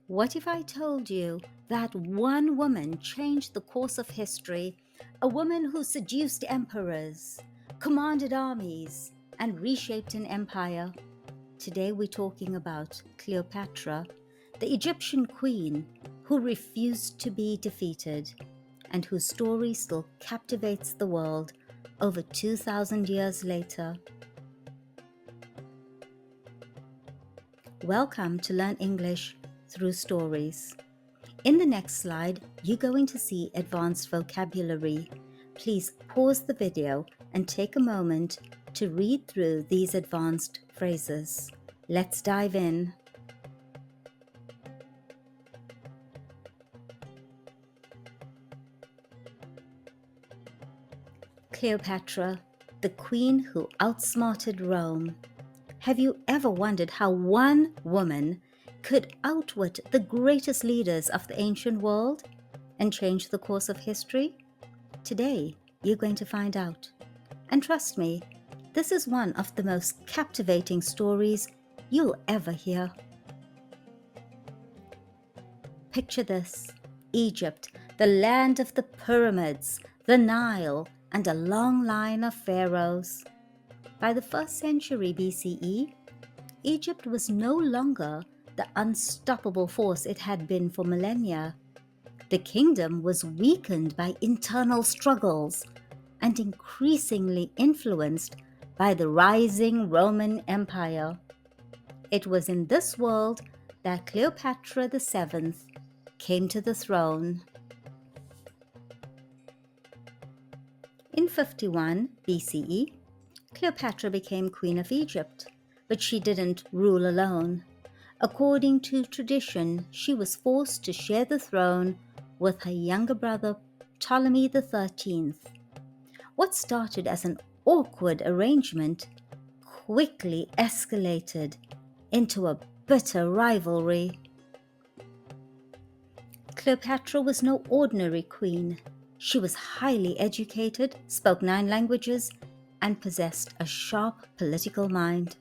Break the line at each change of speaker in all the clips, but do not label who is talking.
What if I told you that one woman changed the course of history, a woman who seduced emperors, commanded armies, and reshaped an empire? Today we're talking about Cleopatra, the Egyptian queen who refused to be defeated and whose story still captivates the world over 2,000 years later. Welcome to Learn English through Stories. In the next slide, you're going to see advanced vocabulary. Please pause the video and take a moment to read through these advanced phrases. Let's dive in. Cleopatra, the queen who outsmarted Rome. Have you ever wondered how one woman could outwit the greatest leaders of the ancient world and change the course of history? Today, you're going to find out. And trust me, this is one of the most captivating stories you'll ever hear. Picture this: Egypt, the land of the pyramids, the Nile, and a long line of pharaohs. By the 1st century BCE, Egypt was no longer the unstoppable force it had been for millennia. The kingdom was weakened by internal struggles and increasingly influenced by the rising Roman Empire. It was in this world that Cleopatra VII came to the throne. In 51 BCE, Cleopatra became Queen of Egypt, but she didn't rule alone. According to tradition, she was forced to share the throne with her younger brother Ptolemy XIII. What started as an awkward arrangement quickly escalated into a bitter rivalry. Cleopatra was no ordinary queen. She was highly educated, spoke 9 languages, and possessed a sharp political mind.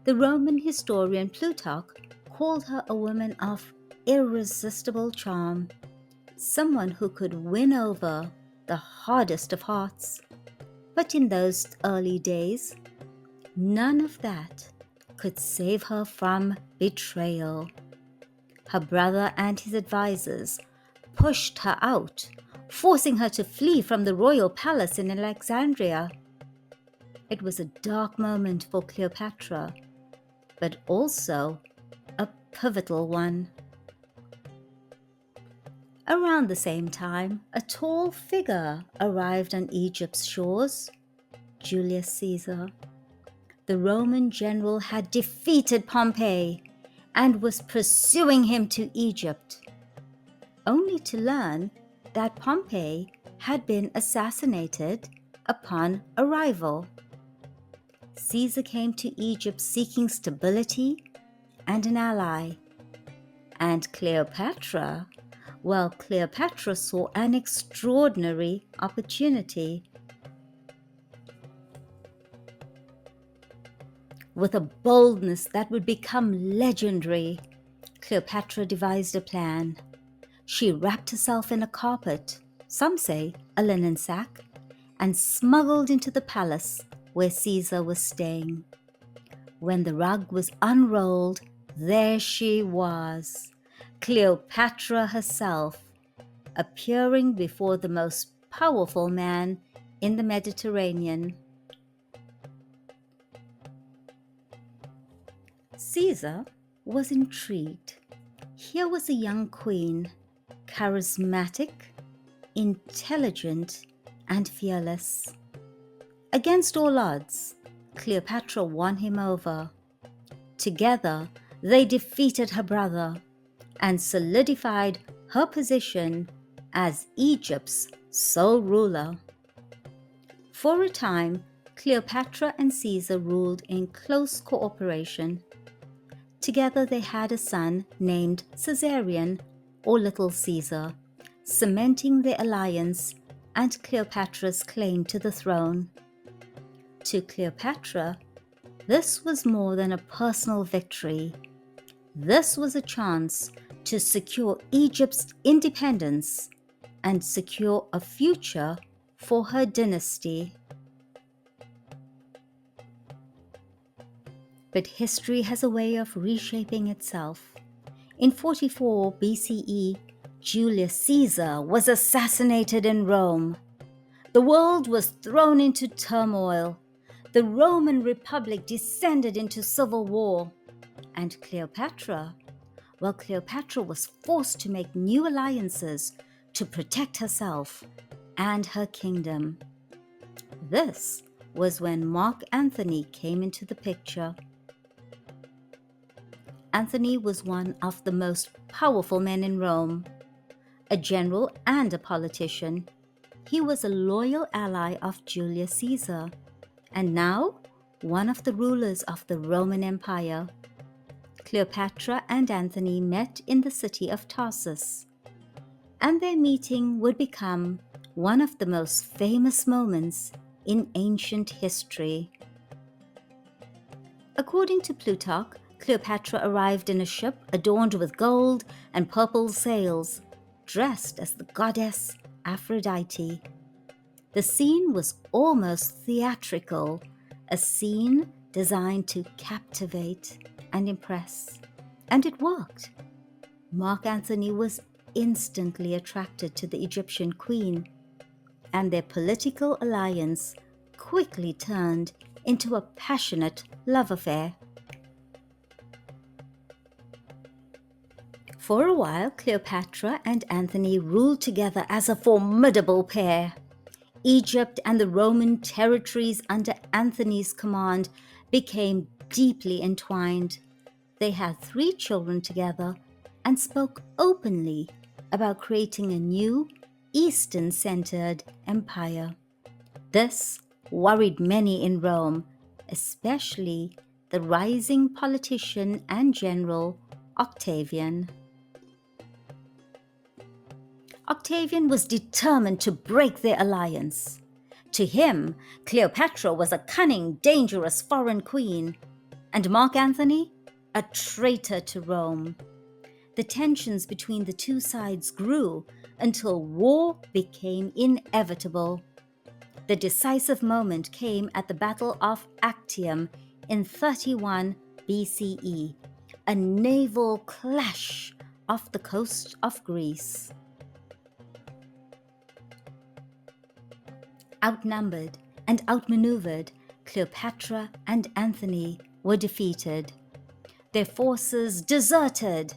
The Roman historian Plutarch called her a woman of irresistible charm, someone who could win over the hardest of hearts. But in those early days, none of that could save her from betrayal. Her brother and his advisors pushed her out, forcing her to flee from the royal palace in Alexandria. It was a dark moment for Cleopatra, but also a pivotal one. Around the same time, a tall figure arrived on Egypt's shores: Julius Caesar. The Roman general had defeated Pompey and was pursuing him to Egypt, only to learn that Pompey had been assassinated upon arrival. Caesar came to Egypt seeking stability and an ally. And Cleopatra saw an extraordinary opportunity. With a boldness that would become legendary, Cleopatra devised a plan. She wrapped herself in a carpet, some say a linen sack, and smuggled into the palace where Caesar was staying. When the rug was unrolled, there she was, Cleopatra herself, appearing before the most powerful man in the Mediterranean. Caesar was intrigued. Here was a young queen, charismatic, intelligent, and fearless. Against all odds, Cleopatra won him over. Together, they defeated her brother and solidified her position as Egypt's sole ruler. For a time, Cleopatra and Caesar ruled in close cooperation. Together they had a son named Caesarion, or Little Caesar, cementing their alliance and Cleopatra's claim to the throne. To Cleopatra, this was more than a personal victory. This was a chance to secure Egypt's independence and secure a future for her dynasty. But history has a way of reshaping itself. In 44 BCE, Julius Caesar was assassinated in Rome. The world was thrown into turmoil. The Roman Republic descended into civil war. And Cleopatra was forced to make new alliances to protect herself and her kingdom. This was when Mark Antony came into the picture. Antony was one of the most powerful men in Rome, a general and a politician. He was a loyal ally of Julius Caesar, and now one of the rulers of the Roman Empire. Cleopatra and Antony met in the city of Tarsus, and their meeting would become one of the most famous moments in ancient history. According to Plutarch, Cleopatra arrived in a ship adorned with gold and purple sails, dressed as the goddess Aphrodite. The scene was almost theatrical, a scene designed to captivate and impress. And it worked. Mark Antony was instantly attracted to the Egyptian queen, and their political alliance quickly turned into a passionate love affair. For a while, Cleopatra and Antony ruled together as a formidable pair. Egypt and the Roman territories under Antony's command became deeply entwined. They had 3 children together and spoke openly about creating a new, Eastern-centered empire. This worried many in Rome, especially the rising politician and general Octavian. Octavian was determined to break their alliance. To him, Cleopatra was a cunning, dangerous foreign queen, and Mark Antony, a traitor to Rome. The tensions between the two sides grew until war became inevitable. The decisive moment came at the Battle of Actium in 31 BCE, a naval clash off the coast of Greece. Outnumbered and outmaneuvered, Cleopatra and Antony were defeated. Their forces deserted,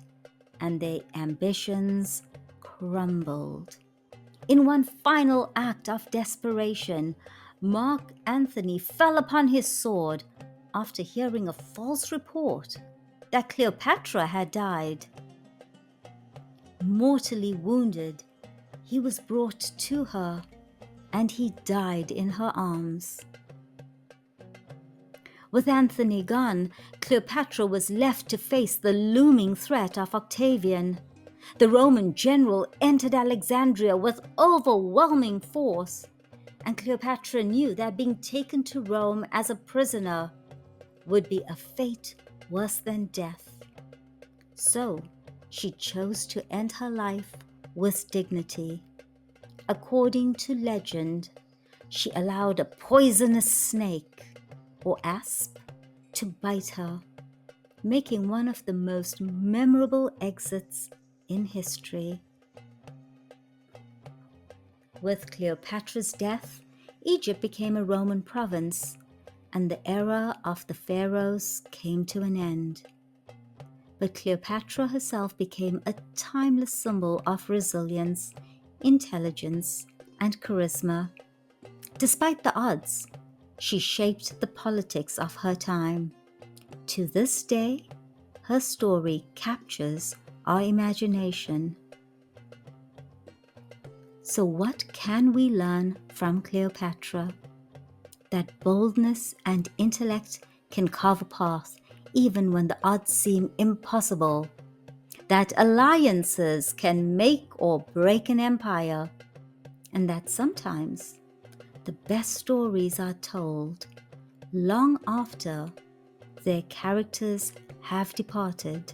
and their ambitions crumbled. In one final act of desperation, Mark Antony fell upon his sword after hearing a false report that Cleopatra had died. Mortally wounded, he was brought to her, and he died in her arms. With Antony gone, Cleopatra was left to face the looming threat of Octavian. The Roman general entered Alexandria with overwhelming force, and Cleopatra knew that being taken to Rome as a prisoner would be a fate worse than death. So she chose to end her life with dignity. According to legend, she allowed a poisonous snake or asp to bite her, making one of the most memorable exits in history. With Cleopatra's death, Egypt became a Roman province, and the era of the pharaohs came to an end. But Cleopatra herself became a timeless symbol of resilience, intelligence, and charisma. Despite the odds, she shaped the politics of her time. To this day, her story captures our imagination. So what can we learn from Cleopatra? That boldness and intellect can carve a path even when the odds seem impossible. That alliances can make or break an empire. And that sometimes the best stories are told long after their characters have departed.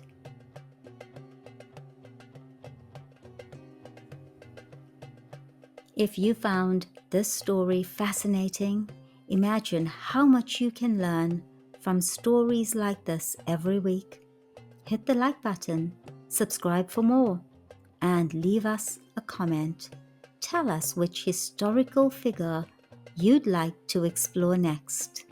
If you found this story fascinating, imagine how much you can learn from stories like this every week. Hit the like button, subscribe for more, and leave us a comment. Tell us which historical figure you'd like to explore next.